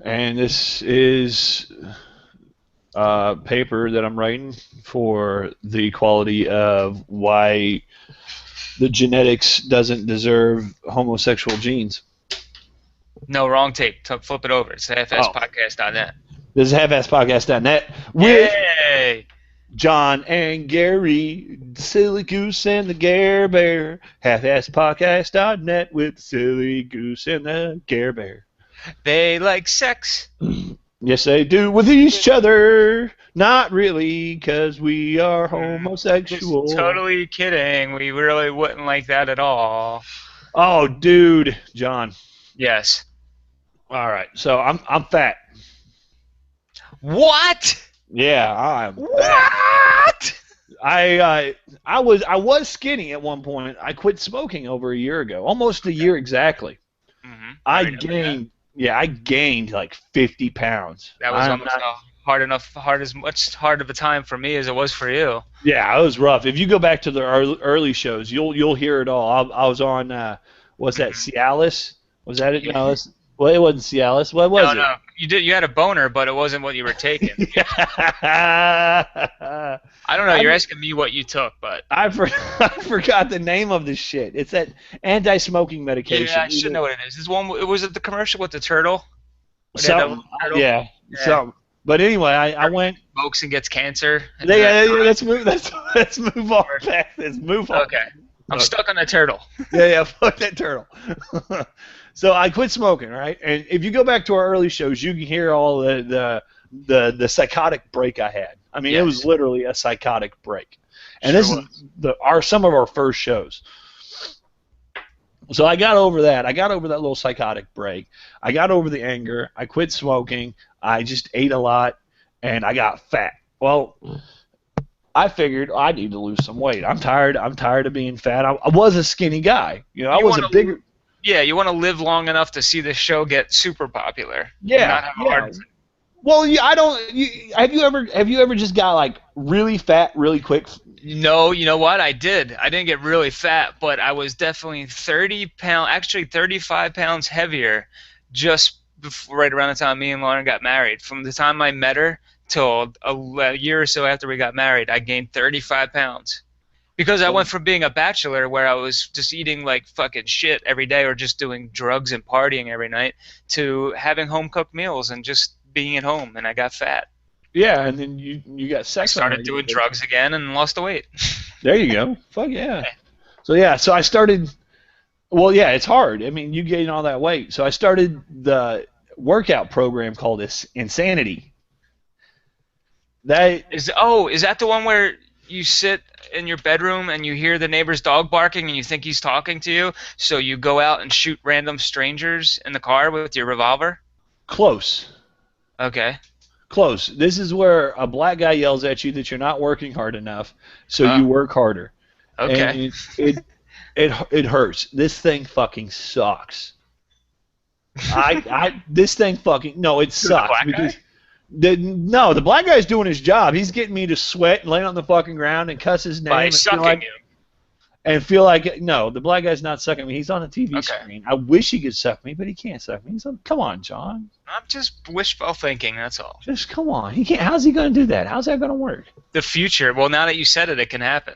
And this is a paper that I'm writing for the quality of why the genetics doesn't deserve homosexual genes. No, wrong tape. Flip it over. It's HalfassedPodcast.net. This is HalfassedPodcast.net with Yay! John and Gary, Silly Goose and the Gare Bear. HalfassedPodcast.net with Silly Goose and the Gare Bear. They like sex. Yes, they do with each other. Not really, because we are homosexual. Just totally kidding. We really wouldn't like that at all. Oh, dude, John. Yes. All right, so I'm fat. What? Yeah, I'm fat. What? I was skinny at one point. I quit smoking over a year ago, almost a year exactly. Mm-hmm. I gained like 50 pounds. That was as much hard of a time for me as it was for you. Yeah, it was rough. If you go back to the early shows, you'll hear it all. I was on what's that? Cialis? Was that it? No, well, it wasn't Cialis. What was it? No, you had a boner, but it wasn't what you were taking. I don't know. You're asking me what you took, but I forgot the name of this shit. It's that anti-smoking medication. Yeah, I should know what it is. This one, was it the commercial with the turtle? Something. Yeah. Something. But anyway, I went. Smokes and gets cancer. Yeah, let's move. Let's move on past this. Move on. Okay. I'm stuck on that turtle. Yeah, fuck that turtle. So I quit smoking, right? And if you go back to our early shows, you can hear all the psychotic break I had. I mean, It was literally a psychotic break. And this is some of our first shows. So I got over that. I got over that little psychotic break. I got over the anger. I quit smoking. I just ate a lot, and I got fat. Well, I figured I need to lose some weight. I'm tired of being fat. I was a skinny guy. I was a bigger. Yeah, you want to live long enough to see the show get super popular. Yeah. Well, I don't. Have you ever just got like really fat really quick? No, you know what? I did. I didn't get really fat, but I was definitely 35 pounds heavier just before, right around the time me and Lauren got married. From the time I met her till a year or so after we got married, I gained 35 pounds. Because I went from being a bachelor where I was just eating like fucking shit every day or just doing drugs and partying every night to having home-cooked meals and just being at home, and I got fat. Yeah, and then you got sex. I started doing drugs again and lost the weight. There you go. Fuck yeah. So I started. Well, yeah, it's hard. I mean, you gain all that weight. So I started the workout program called Insanity. Is that the one where you sit in your bedroom and you hear the neighbor's dog barking and you think he's talking to you, so you go out and shoot random strangers in the car with your revolver? Close. Okay. Close. This is where a black guy yells at you that you're not working hard enough, so you work harder. Okay. And it hurts. This thing fucking sucks. This thing fucking it sucks because the black guy's doing his job. He's getting me to sweat and lay on the fucking ground and cuss his name by sucking you. And feel like the black guy's not sucking me. He's on a TV screen. I wish he could suck me, but he can't suck me. Come on, John. I'm just wishful thinking. That's all. Just come on. He can't. How's he going to do that? How's that going to work? The future. Well, now that you said it can happen.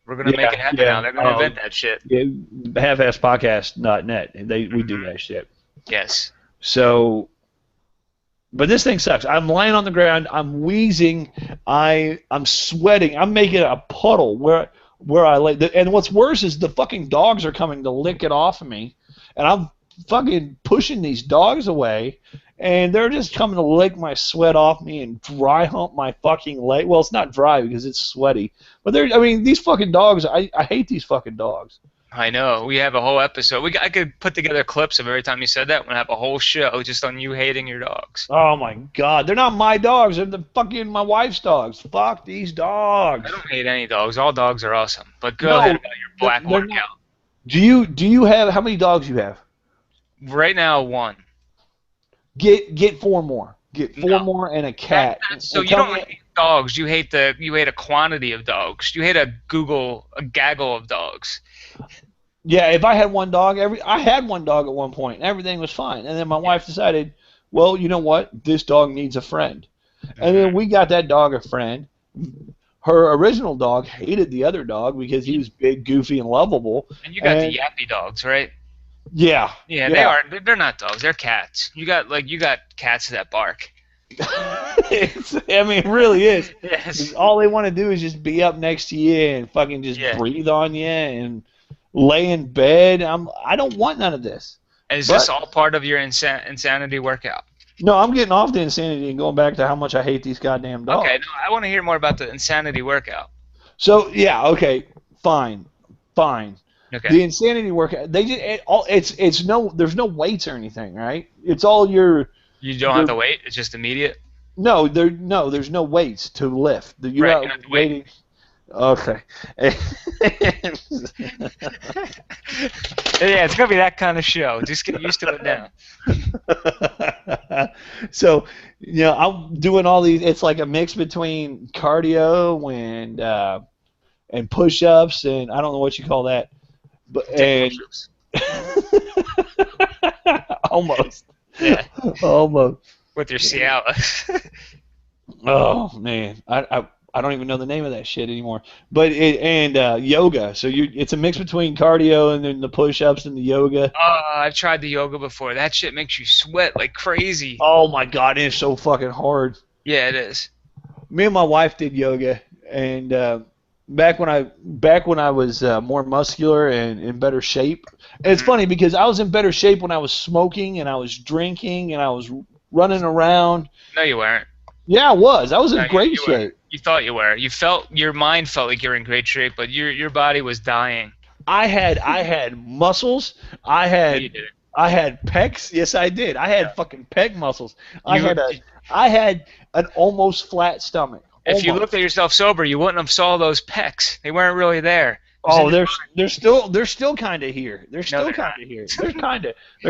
We're going to make it happen now. They're going to invent that shit. Yeah, HalfassedPodcast.net. We do that shit. Yes. So, but this thing sucks. I'm lying on the ground. I'm wheezing. I'm sweating. I'm making a puddle where I lay. And what's worse is the fucking dogs are coming to lick it off of me, and I'm fucking pushing these dogs away, and they're just coming to lick my sweat off me and dry hump my fucking leg. Well, it's not dry because it's sweaty, but these fucking dogs. I hate these fucking dogs. I know. We have a whole episode. I could put together clips of every time you said that. We're going to have a whole show just on you hating your dogs. Oh, my God. They're not my dogs. They're the fucking my wife's dogs. Fuck these dogs. I don't hate any dogs. All dogs are awesome. But go ahead about your black workout. Do you have – how many dogs you have? Right now, 1. Get 4 more. Get 4 more and a cat. So you don't dogs. You hate a quantity of dogs. You hate a gaggle of dogs. Yeah, if I had one dog, I had one dog at one point, and everything was fine. And then my wife decided, well, you know what? This dog needs a friend. And then we got that dog a friend. Her original dog hated the other dog because he was big, goofy, and lovable. And you got the yappy dogs, right? Yeah. Yeah, they are. They're not dogs. They're cats. You got cats that bark. It really is. Yes. All they want to do is just be up next to you and fucking just breathe on you and lay in bed. I don't want none of this. And is this all part of your insanity workout? No, I'm getting off the insanity and going back to how much I hate these goddamn dogs. Okay, no, I want to hear more about the insanity workout. So yeah, okay, fine. Okay. The insanity workout, there's no weights or anything, right? It's all your. You don't have to wait. It's just immediate. No, there's no weights to lift. You have to wait. Okay. Yeah, it's gonna be that kind of show. Just get used to it now. So, I'm doing all these. It's like a mix between cardio and push-ups, and I don't know what you call that, but almost. Yeah. Almost. With your Cialis. Oh man, I don't even know the name of that shit anymore. But yoga. So it's a mix between cardio and then the push-ups and the yoga. I've tried the yoga before. That shit makes you sweat like crazy. Oh my god, it's so fucking hard. Yeah, it is. Me and my wife did yoga, and back when I was more muscular and in better shape. And it's funny because I was in better shape when I was smoking and I was drinking and I was running around. No, you weren't. Yeah, I was. I was in great shape. You thought you were. Your mind felt like you were in great shape, but your body was dying. I had muscles. I had pecs. Yes, I did. I had fucking pec muscles. I had an almost flat stomach. If you looked at yourself sober, you wouldn't have saw those pecs. They weren't really there. Oh, they're still kind of here. They're still kind of here. They're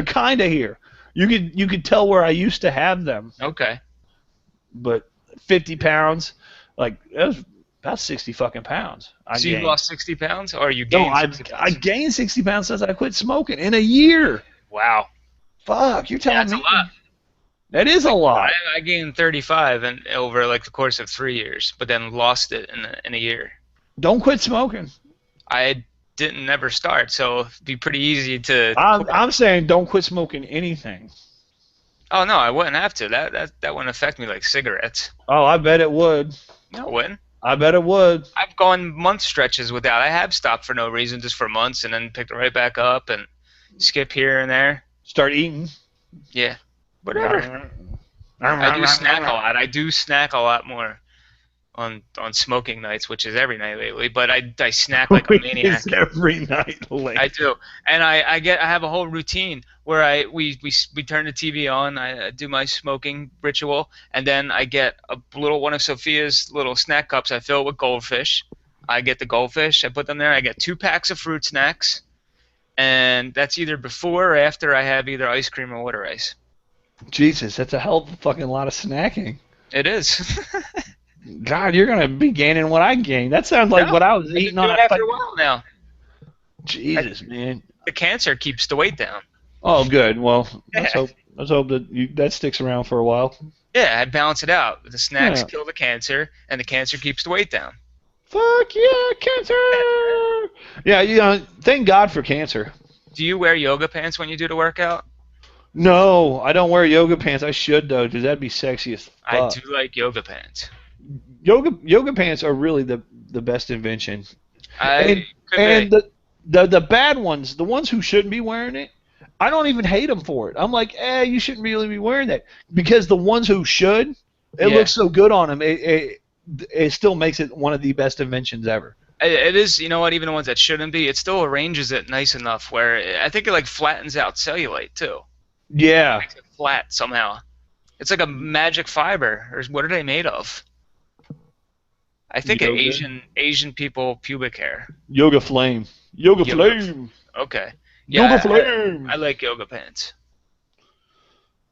kind of here. You could tell where I used to have them. Okay. But 50 pounds, like that was about 60 fucking pounds. So you lost 60 pounds, or you gained? No, I gained 60 pounds since I quit smoking in a year. Wow. Fuck, you're telling me? That's a lot. That is a lot. I gained 35 over like the course of 3 years, but then lost it in a year. Don't quit smoking. I didn't ever start, so it'd be pretty easy to. I'm saying don't quit smoking anything. Oh no, I wouldn't have to. That wouldn't affect me like cigarettes. Oh, I bet it would. No, it wouldn't. I bet it would. I've gone month stretches without. I have stopped for no reason, just for months, and then picked it right back up and skip here and there. Start eating. Yeah. Whatever. I do snack a lot more on smoking nights, which is every night lately. But I snack like a maniac. It's every night lately. I do, and I have a whole routine where we turn the TV on. I do my smoking ritual, and then I get a little one of Sophia's little snack cups. I fill it with goldfish. I get the goldfish. I put them there. I get 2 packs of fruit snacks, and that's either before or after I have either ice cream or water ice. Jesus, that's a hell of a fucking lot of snacking. It is. God, you're gonna be gaining what I gained. That sounds like what I was eating on after a while now. Jesus, man. The cancer keeps the weight down. Oh, good. Well, let's hope that sticks around for a while. Yeah, I balance it out. The snacks kill the cancer, and the cancer keeps the weight down. Fuck yeah, cancer! Yeah, thank God for cancer. Do you wear yoga pants when you do the workout? No, I don't wear yoga pants. I should, though, because that'd be sexy as fuck. I do like yoga pants. Yoga pants are really the best invention. The bad ones, the ones who shouldn't be wearing it, I don't even hate them for it. I'm like, you shouldn't really be wearing that. Because the ones who should, it looks so good on them. It still makes it one of the best inventions ever. It is, you know what, even the ones that shouldn't be, it still arranges it nice enough where I think it like flattens out cellulite too. Yeah. It makes it flat somehow. It's like a magic fiber. Or what are they made of? I think Asian people pubic hair. Yoga flame. Yoga flame. Okay. Yeah, yoga flame. I like yoga pants.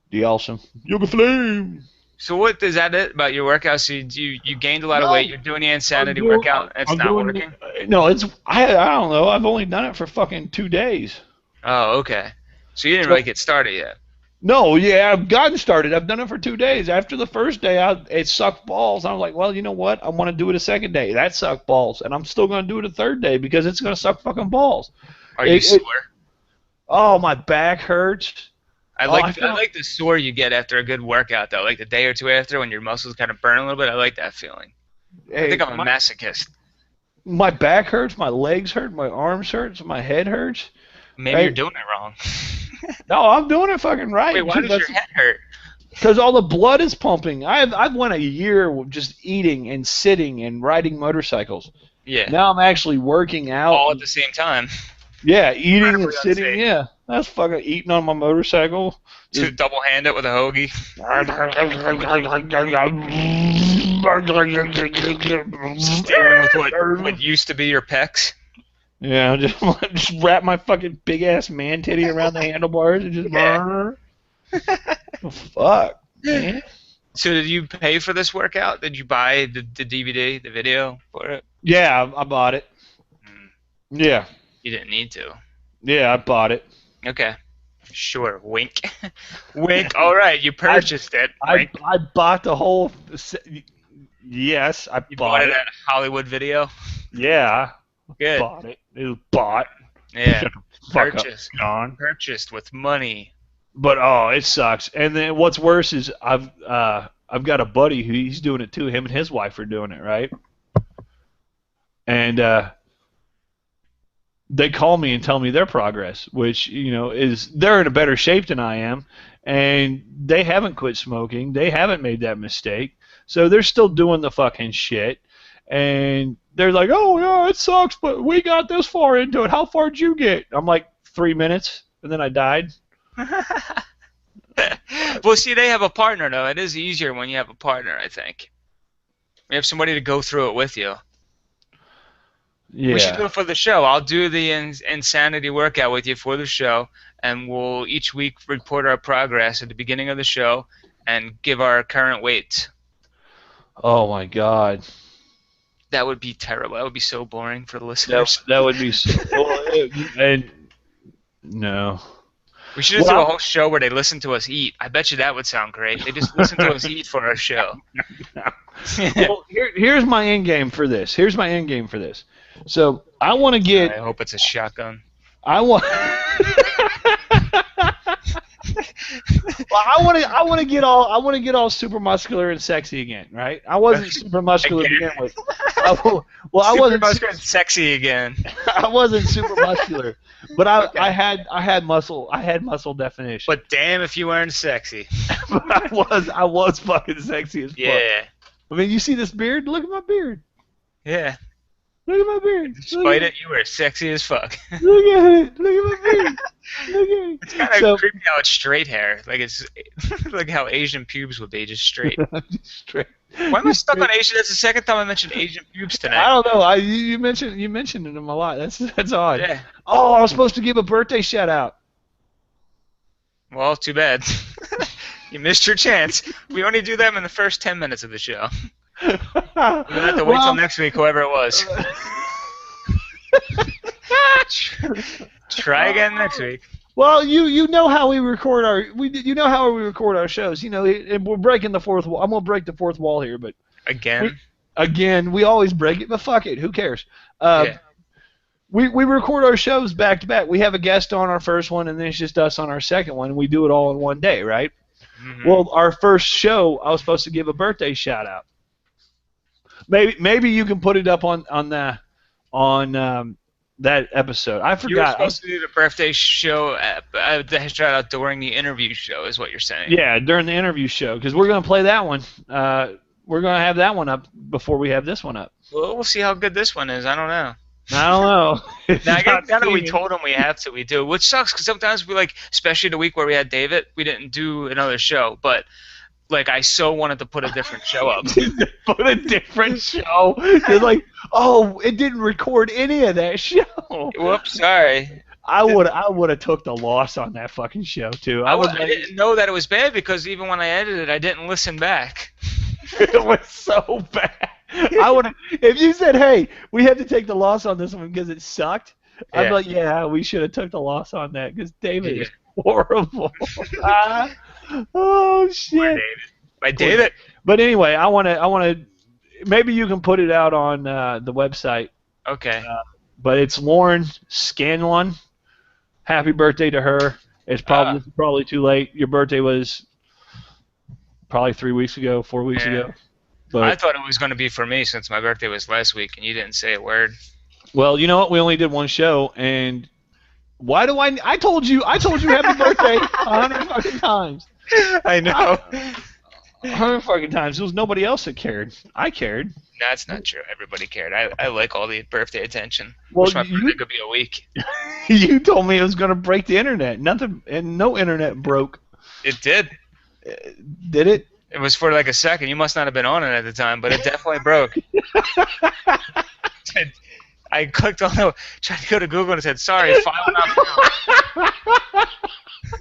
The awesome. Yoga flame. So what is that it about your workout? So you gained a lot of weight. You're doing the insanity workout. It's not working. No, it's I don't know. I've only done it for fucking 2 days. Oh, okay. So you didn't So, really get started yet. no, yeah, I've gotten started. I've done it for 2 days. After the first day, it sucked balls. I was like, well, you know what? I want to do it a second day. That sucked balls, and I'm still going to do it a third day because it's going to suck fucking balls. Are you sore? Oh, my back hurts. I like the sore you get after a good workout though, like the day or two after when your muscles kind of burn a little bit. I like that feeling. I think I'm a masochist. My back hurts, my legs hurt, my arms hurts, my head hurts. Maybe you're doing it wrong. No, I'm doing it fucking right. Wait, why does your head hurt? Because all the blood is pumping. I've went a year just eating and sitting and riding motorcycles. Yeah. Now I'm actually working out. All at the same time. Yeah, eating and sitting. Unsafe. Yeah, that's fucking eating on my motorcycle. Just double-hand it with a hoagie. Steering with what used to be your pecs. Yeah, just wrap my fucking big ass man titty around the handlebars and just. Yeah. Oh, fuck, man. So did you pay for this workout? Did you buy the DVD, the video for it? Yeah, I bought it. Yeah. You didn't need to. Yeah, I bought it. Okay. Sure. Wink. Wink. All right. You purchased it. I bought the whole. Yes, I bought it. At Hollywood Video? Yeah. Good. Bought it. It was bought. Yeah. Purchased with money. But it sucks. And then what's worse is I've got a buddy who he's doing it too. Him and his wife are doing it, right? And they call me and tell me their progress, which, is they're in a better shape than I am, and they haven't quit smoking. They haven't made that mistake. So they're still doing the fucking shit. And they're like, oh, yeah, it sucks, but we got this far into it. How far did you get? I'm like, 3 minutes, and then I died. Well, see, they have a partner, though. It is easier when you have a partner, I think. You have somebody to go through it with you. Yeah. We should do it for the show. I'll do the insanity workout with you for the show, and we'll each week report our progress at the beginning of the show and give our current weights. Oh, my God. That would be terrible. That would be so boring for the listeners. That would be so no. We should just do a whole show where they listen to us eat. I bet you that would sound great. They just listen to us eat for our show. No. Well, here's my end game for this. So I want to get. I hope it's a shotgun. I want. Well, I want to get all super muscular and sexy again, right? I wasn't super muscular to begin with. I wasn't muscular and sexy again. I wasn't super muscular, but I had muscle. I had muscle definition. But damn, if you weren't sexy. But I was fucking sexy as fuck. Yeah. I mean, you see this beard? Look at my beard. Yeah. Look at my beard. Despite it, you were sexy as fuck. Look at it. Look at my beard. Look at it. It's kind of creepy how it's straight hair. Like it's like how Asian pubes would be, just straight. Straight. Why am I stuck on Asian? That's the second time I mentioned Asian pubes tonight. I don't know. You mentioned them a lot. That's odd. Yeah. Oh, I was supposed to give a birthday shout out. Well, too bad. You missed your chance. We only do them in the first 10 minutes of the show. We're going to have to wait till next week, whoever it was. Try again next week. Well, you know how we record our shows. We're breaking the fourth wall. I'm gonna break the fourth wall here, but again, we always break it. But fuck it, who cares? Yeah. We record our shows back to back. We have a guest on our first one, and then it's just us on our second one. And we do it all in one day, right? Mm-hmm. Well, our first show, I was supposed to give a birthday shout out. Maybe you can put it up on that episode. I forgot. You were supposed to do the birthday show shout out during the interview show, is what you're saying. Yeah, during the interview show, because we're going to play that one. We're going to have that one up before we have this one up. Well, we'll see how good this one is. I don't know. Now that we told him we have to, we do, which sucks because sometimes we especially the week where we had David, we didn't do another show, but I so wanted to put a different show up. Put a different show? They're like, oh, it didn't record any of that show. Whoops, sorry. I would have took the loss on that fucking show too. I didn't know that it was bad because even when I edited it, I didn't listen back. It was so bad. I would have, if you said, "Hey, we had to take the loss on this one because it sucked," I'd be like, "Yeah, we should have took the loss on that because David is horrible." Oh shit. I did it. But anyway, I want to. Maybe you can put it out on the website. Okay. But it's Lauren Scanlon. Happy birthday to her. It's probably too late. Your birthday was probably 4 weeks ago. But I thought it was going to be for me since my birthday was last week, and you didn't say a word. Well, you know what? We only did one show, and why do I told you happy birthday 100 fucking times. I know. 100 fucking times. There was nobody else that cared. I cared. That's not true. Everybody cared. I like all the birthday attention. Well, Wish my birthday could be a week. You told me it was going to break the internet. Nothing, and no internet broke. It did. Did it? It was for like a second. You must not have been on it at the time, but it definitely broke. I clicked on it, tried to go to Google, and it said, "Sorry, file not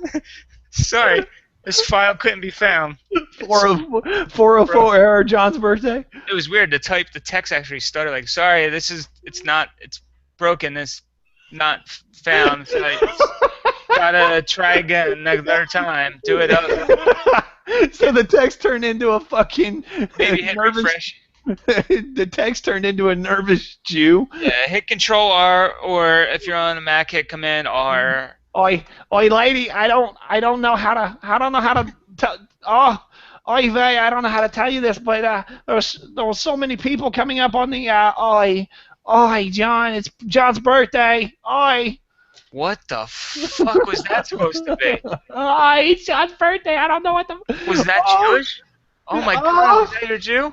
found." Sorry, this file couldn't be found. 404 error. John's birthday. It was weird to type. The text actually started like, "Sorry, it's broken. It's not found. So gotta try again another time. Do it up." So the text turned into a fucking maybe hit nervous. Refresh. The text turned into a nervous Jew. Yeah, hit Control R, or if you're on a Mac, hit Command R. Oi, lady! I don't know how to tell. Oy vey! I don't know how to tell you this, but there was so many people coming up on the John! It's John's birthday. Oi! What the fuck was that supposed to be? It's John's birthday. I don't know what the. Was that Jewish? Oh my God! Was that your Jew?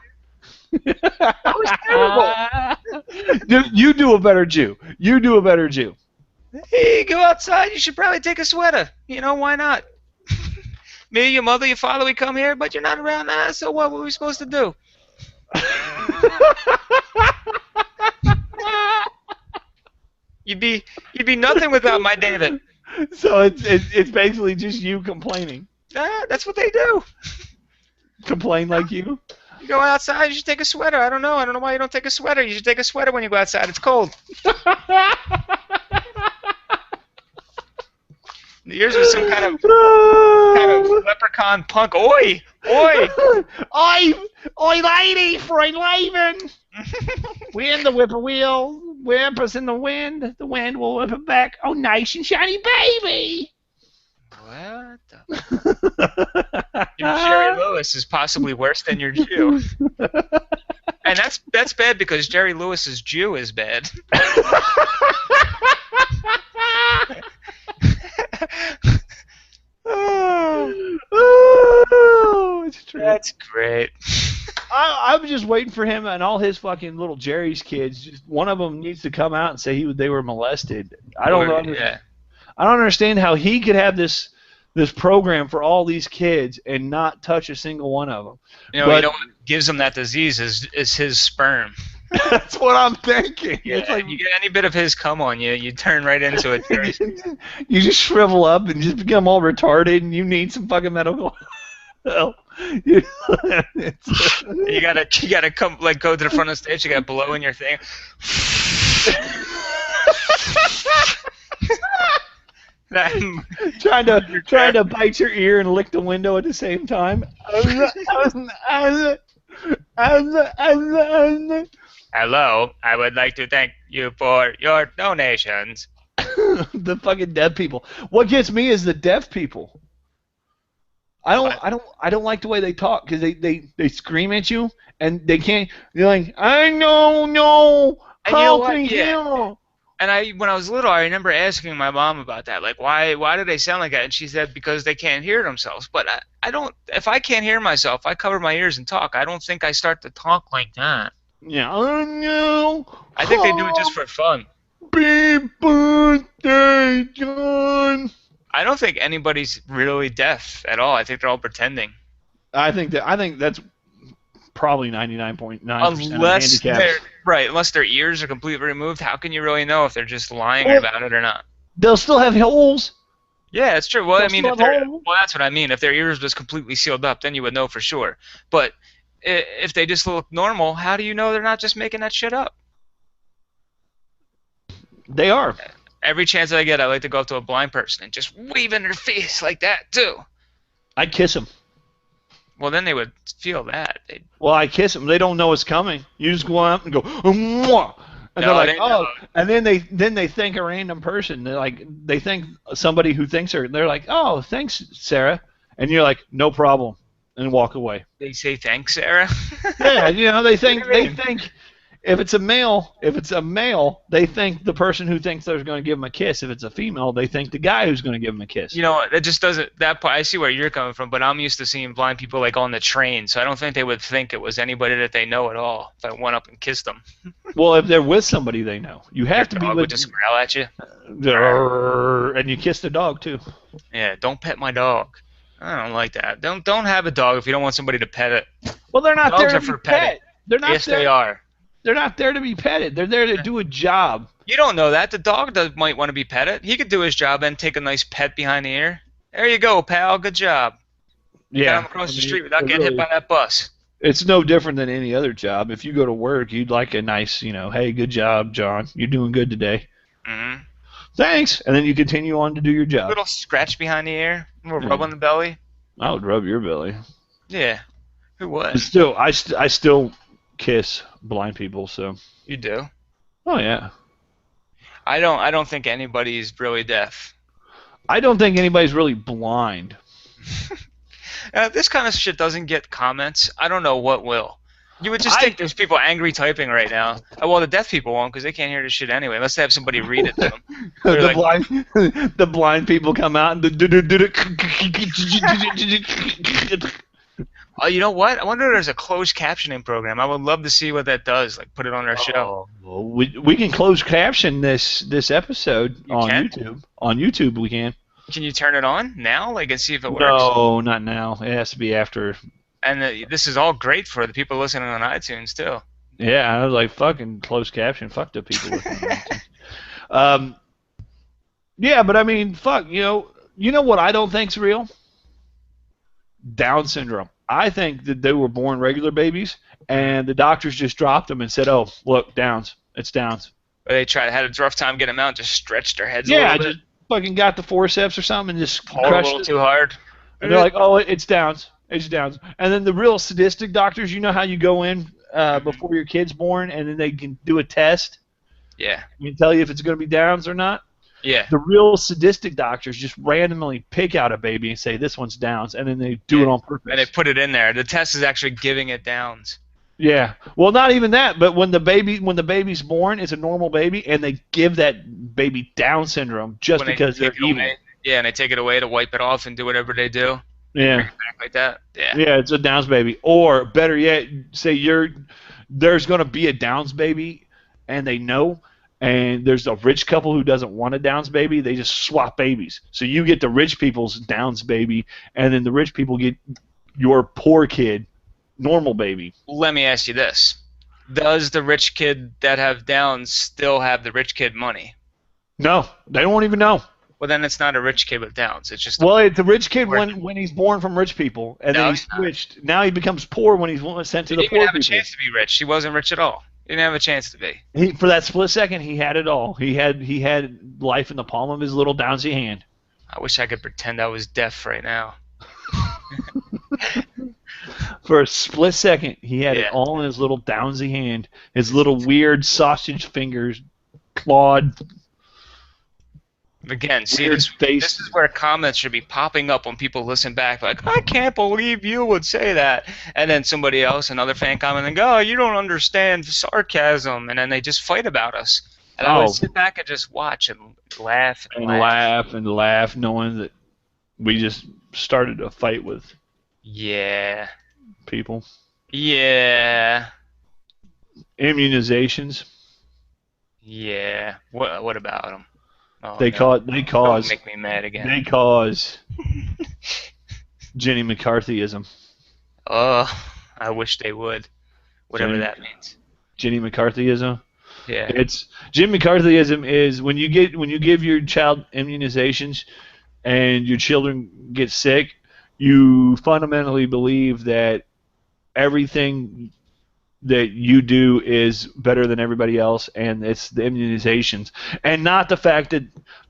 That was terrible. Dude, you do a better Jew. Hey, go outside. You should probably take a sweater. You know, why not? Me, your mother, your father, we come here, but you're not around. So what were we supposed to do? You'd be nothing without my David. So it's basically just you complaining. That's what they do. Complain like you? You go outside, you should take a sweater. I don't know why you don't take a sweater. You should take a sweater when you go outside. It's cold. Yours was some kind of leprechaun punk. Oi! Oi, lady, Freud Laven! Wind the whippoorwill, whip us in the wind will whip it back. Oh, nice and shiny baby! What the? Your Jerry Lewis is possibly worse than your Jew. And that's bad because Jerry Lewis's Jew is bad. It's true. That's great. I'm just waiting for him and all his fucking little Jerry's kids. Just one of them needs to come out and say they were molested. I don't know. Yeah. I don't understand how he could have this program for all these kids and not touch a single one of them. You know what gives them that disease is his sperm. That's what I'm thinking. Yeah, it's like, you get any bit of his cum on you, you turn right into it. You just shrivel up and just become all retarded, and you need some fucking medical help. You gotta come go to the front of the stage. You gotta blow in your thing. trying to bite your ear and lick the window at the same time. Hello, I would like to thank you for your donations. The fucking deaf people. What gets me is the deaf people. I don't like the way they talk because they scream at you and they can't. They're like, I don't know. Help me here. And when I was little, I remember asking my mom about that. Like, why do they sound like that? And she said because they can't hear themselves. But I don't. If I can't hear myself, I cover my ears and talk. I don't think I start to talk like that. Yeah. Oh no. I think they do it just for fun. Happy birthday, John. I don't think anybody's really deaf at all. I think they're all pretending. I think that's probably 99.9% handicaps. Unless their ears are completely removed, how can you really know if they're just lying about it or not? They'll still have holes. Yeah, it's true. Well, I They'll mean, still if have they're holes. well, that's what I mean. If their ears was completely sealed up, then you would know for sure. But if they just look normal, how do you know they're not just making that shit up? They are. Every chance that I get, I like to go up to a blind person and just wave in their face like that too. I kiss them. Well, then they would feel that. Well, I kiss them. They don't know it's coming. You just go up and go, mwah! And No, they're like, they oh, know. and then they think a random person. They think somebody who thinks her. They're like, oh, thanks, Sarah, and you're like, no problem, and walk away. They say thanks, Sarah. Yeah, you know, What do you mean? they think if it's a male, they think the person who thinks they're going to give them a kiss. If it's a female, they think the guy who's going to give them a kiss. You know, that just doesn't. That part, I see where you're coming from, but I'm used to seeing blind people like on the train, so I don't think they would think it was anybody that they know at all if I went up and kissed them. Well, if they're with somebody they know, you have to Their be dog with. would just growl at you. And you kiss the dog too. Yeah, don't pet my dog. I don't like that. Don't have a dog if you don't want somebody to pet it. Well, they're not Dogs there are to for be pet. petting. They're not Yes, there. they are. They're not there to be petted. They're there to do a job. You don't know that. The dog might want to be petted. He could do his job and take a nice pet behind the ear. There you go, pal. Good job. Yeah. Got him across the street without getting hit by that bus. It's no different than any other job. If you go to work, you'd like a nice, hey, good job, John. You're doing good today. Mm-hmm. Thanks. And then you continue on to do your A job. little scratch behind the ear. A little rub on the belly. I would rub your belly. Yeah. Who would? But still, I still kiss blind people, so. You do. Oh, yeah. I don't think anybody's really deaf. I don't think anybody's really blind. This kind of shit doesn't get comments. I don't know what will. You would just think there's people angry typing right now. Well, the deaf people won't because they can't hear this shit anyway. Unless they have somebody read it to them. The blind people come out and Oh, you know what? I wonder if there's a closed captioning program. I would love to see what that does. Like, put it on our show. Well, we can close caption this episode on can? YouTube. On YouTube, we can. Can you turn it on now? Like, and see if it works? No, not now. It has to be after. And this is all great for the people listening on iTunes, too. Yeah, I was like, fucking closed caption. Fuck the people listening on iTunes. Yeah, but I mean, fuck, you know what I don't think's real? Down syndrome. I think that they were born regular babies, and the doctors just dropped them and said, "Oh, look, Downs. It's Downs." Or they had a rough time getting them out, and just stretched their heads a little bit. Just fucking got the forceps or something and just Pulled a crushed little it. too hard. And they're like, "Oh, it's Downs. It's Downs." And then the real sadistic doctors, you know how you go in before your kid's born, and then they can do a test. Yeah. You can tell you if it's going to be Downs or not. Yeah. The real sadistic doctors just randomly pick out a baby and say this one's Downs, and then they do it on purpose. And they put it in there. The test is actually giving it Downs. Yeah. Well, not even that, but when the baby's born, it's a normal baby, and they give that baby Down syndrome just because they're evil. Yeah, and they take it away to wipe it off and do whatever they do. Yeah. Bring it back like that. Yeah. Yeah, it's a Downs baby. Or better yet, say there's going to be a Downs baby, and they know. And there's a rich couple who doesn't want a Downs baby. They just swap babies. So you get the rich people's Downs baby, and then the rich people get your poor kid normal baby. Let me ask you this. Does the rich kid that have Downs still have the rich kid money? No, they won't even know. Well, then it's not a rich kid with Downs. It's just it's a rich kid when he's born from rich people, and then he's switched. Now he becomes poor when he's sent to the poor people. He didn't even have a chance to be rich. He wasn't rich at all. He didn't have a chance to be. For that split second, he had it all. He had life in the palm of his little Downsy hand. I wish I could pretend I was deaf right now. For a split second, he had it all in his little Downsy hand. His little weird sausage fingers clawed. Again, see, this is where comments should be popping up when people listen back. Like, I can't believe you would say that. And then somebody else, another fan comment, and go, oh, you don't understand sarcasm. And then they just fight about us. And I would sit back and just watch and laugh and laugh, knowing that we just started a fight with people. Yeah. Immunizations. Yeah. What about them? Oh, they cause. Don't make me mad again. They cause Jenny McCarthyism. Oh, I wish they would. Whatever that means. Jenny McCarthyism. Yeah. It's Jim McCarthyism is when you give your child immunizations and your children get sick, you fundamentally believe that everything that you do is better than everybody else, and it's the immunizations, and not the fact that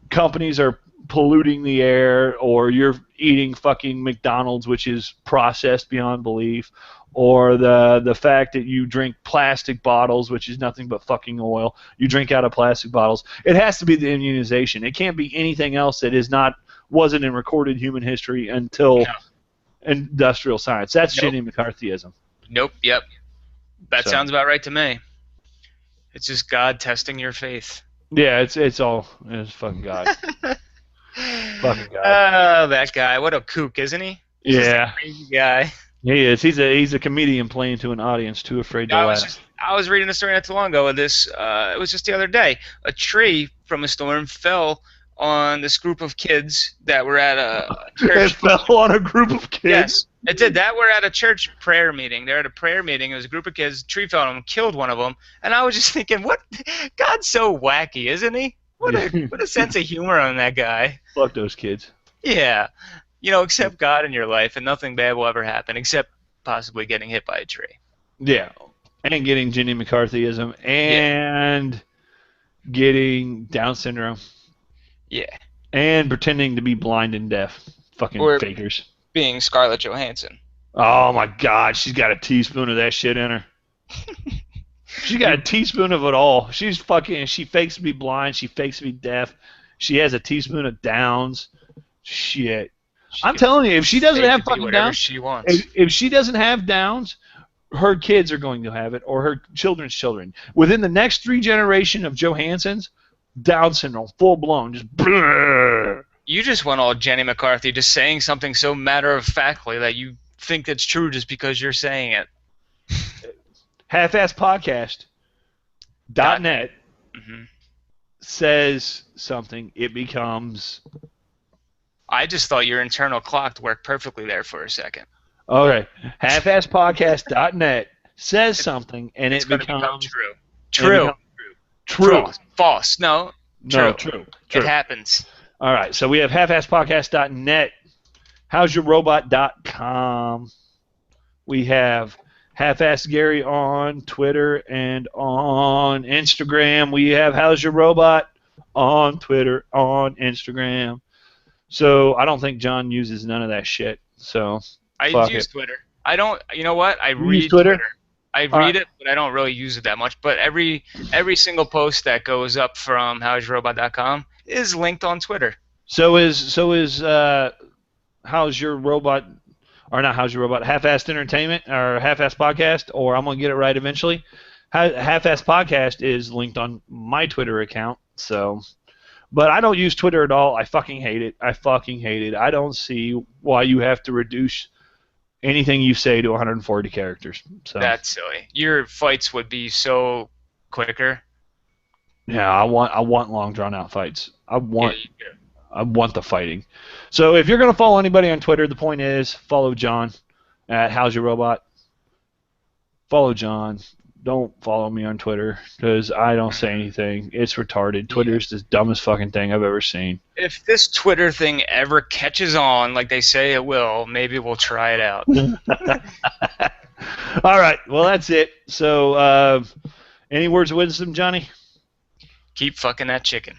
companies are polluting the air, or you're eating fucking McDonald's, which is processed beyond belief, or the fact that you drink plastic bottles, which is nothing but fucking oil. You drink out of plastic bottles. It has to be the immunization. It can't be anything else that wasn't in recorded human history until industrial science. That's Jenny McCarthyism. Nope. Yep. That So. sounds about right to me. It's just God testing your faith. Yeah, it's fucking God. Fucking God. Oh, that guy. What a kook, isn't he? He's just a crazy guy. He is. He's a comedian playing to an audience too afraid to laugh. I was reading a story not too long ago of this. It was just the other day. A tree from a storm fell on this group of kids that were at a church. It fell on a group of kids? Yes, it did. That were at a church prayer meeting. They're at a prayer meeting. It was a group of kids. A tree fell on them, killed one of them. And I was just thinking, what? God's so wacky, isn't he? What a sense of humor on that guy. Fuck those kids. Yeah. Accept God in your life, and nothing bad will ever happen, except possibly getting hit by a tree. Yeah. And getting Jenny McCarthyism, and getting Down syndrome. Yeah. And pretending to be blind and deaf. Fucking fakers. Being Scarlett Johansson. Oh my God, she's got a teaspoon of that shit in her. She got a teaspoon of it all. She fakes to be blind. She fakes to be deaf. She has a teaspoon of Downs. Shit. I'm telling you, if she doesn't have fucking Downs, she wants. If she doesn't have Downs, her kids are going to have it, or her children's children. Within the next 3 generations of Johansons, Down syndrome, full blown, just. Brrr. You just went all Jenny McCarthy, just saying something so matter-of-factly that you think that's true just because you're saying it. HalfassedPodcast.net says something, it becomes. I just thought your internal clock worked perfectly there for a second. Okay. HalfassedPodcast.net says something, and it becomes true. True. False. No. True. No, true. It happens. All right. So we have halfassedpodcast.net, howsyourrobot.com. We have Half-Assed Gary on Twitter and on Instagram. We have How's Your Robot on Twitter, on Instagram. So I don't think John uses none of that shit. So I use Twitter. I don't. You know what? I read Twitter. I read it, but I don't really use it that much. But every single post that goes up from howsyourrobot.com is linked on Twitter. So is How's Your Robot, or not How's Your Robot, Half-Assed Entertainment or Half-Assed Podcast, or I'm gonna get it right eventually. Half-Assed Podcast is linked on my Twitter account. So. But I don't use Twitter at all. I fucking hate it. I don't see why you have to reduce anything you say to 140 characters. So that's silly. Your fights would be so quicker. Yeah, I want long drawn out fights. I want the fighting. So if you're gonna follow anybody on Twitter, the point is follow John at How's Your Robot. Follow John. Don't follow me on Twitter because I don't say anything. It's retarded. Twitter's the dumbest fucking thing I've ever seen. If this Twitter thing ever catches on like they say it will, maybe we'll try it out. All right. Well, that's it. So any words of wisdom, Johnny? Keep fucking that chicken.